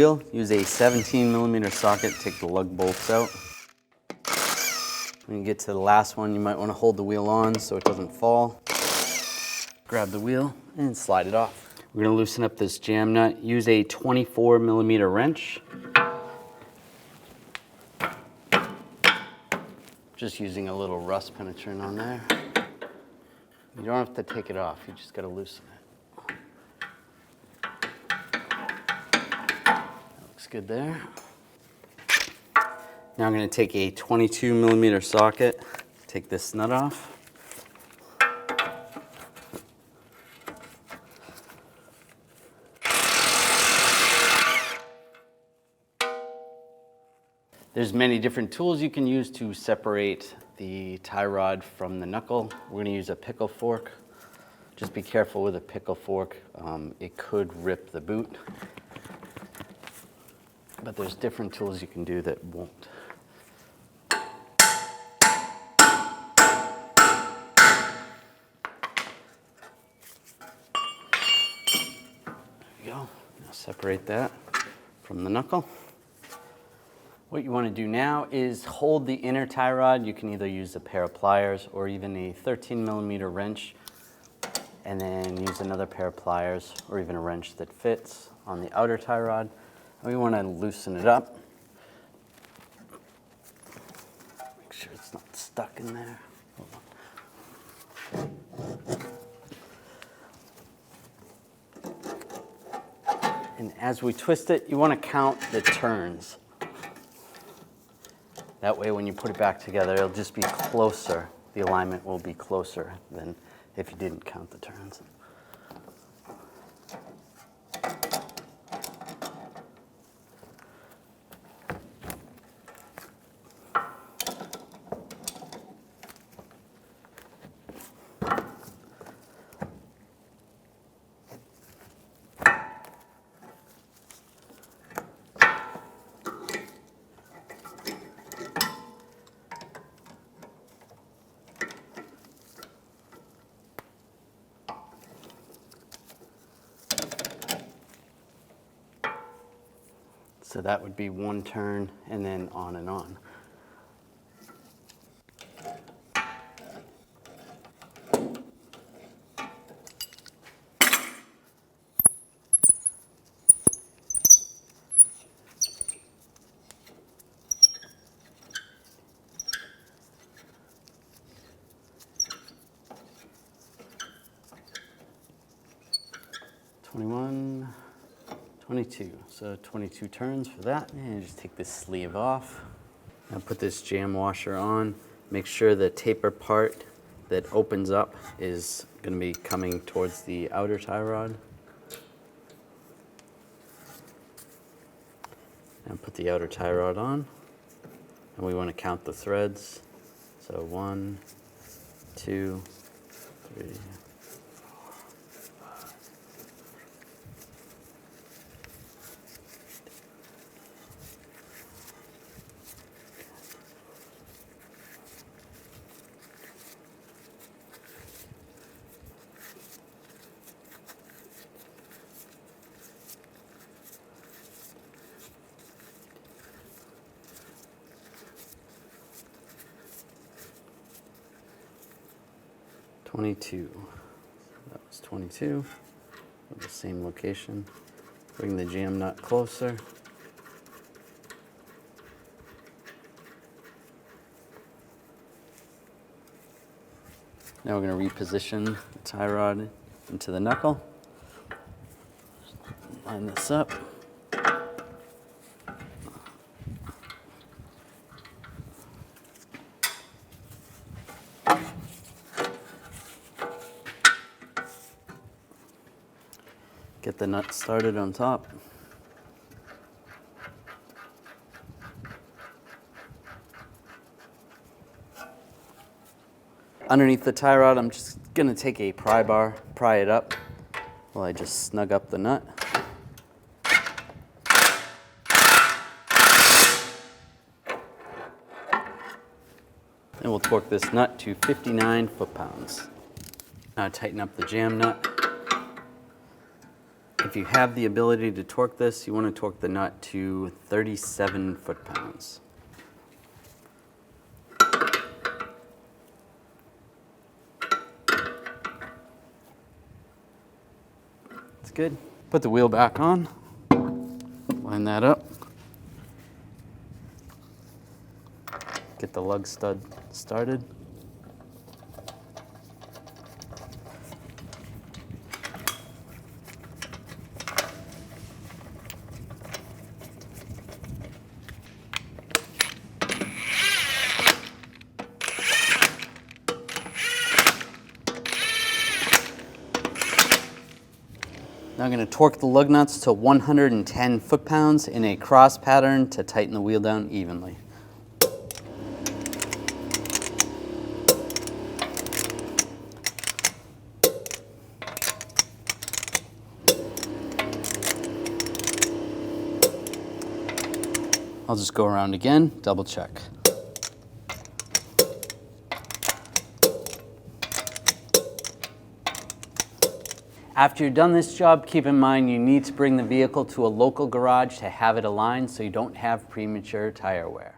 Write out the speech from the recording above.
wheel, use a 17mm socket, take the lug bolts out. When you get to the last one, you might want to hold the wheel on so it doesn't fall. Grab the wheel and slide it off. We're going to loosen up this jam nut. Use a 24mm wrench. Just using a little rust penetrant on there. You don't have to take it off, you just got to loosen it. That looks good there. Now I'm going to take a 22mm socket, take this nut off. There's many different tools you can use to separate the tie rod from the knuckle. We're going to use a pickle fork. Just be careful with a pickle fork. It could rip the boot. But there's different tools you can do that won't. Go. Now separate that from the knuckle. What you want to do now is hold the inner tie rod. You can either use a pair of pliers or even a 13mm wrench, and then use another pair of pliers or even a wrench that fits on the outer tie rod. And we want to loosen it up. Make sure it's not stuck in there. Hold on. And as we twist it, you want to count the turns. That way when you put it back together, it'll just be closer. The alignment will be closer than if you didn't count the turns. So that would be one turn and then on and on. "21, 22, so 22 turns for that. And just take this sleeve off. Now put this jam washer on. Make sure the taper part that opens up is going to be coming towards the outer tie rod. And put the outer tie rod on. And we want to count the threads. So 1, 2, 3. "22. That was 22. At the same location. Bring the jam nut closer. Now we're going to reposition the tie rod into the knuckle. Line this up. Get the nut started on top. Underneath the tie rod, I'm just going to take a pry bar, pry it up while I just snug up the nut. And we'll torque this nut to 59 foot-pounds. Now tighten up the jam nut. If you have the ability to torque this, you want to torque the nut to 37 foot-pounds. That's good. Put the wheel back on, line that up, get the lug stud started. Now I'm going to torque the lug nuts to 110 foot-pounds in a cross pattern to tighten the wheel down evenly. I'll just go around again, double check. After you're done this job, keep in mind you need to bring the vehicle to a local garage to have it aligned so you don't have premature tire wear.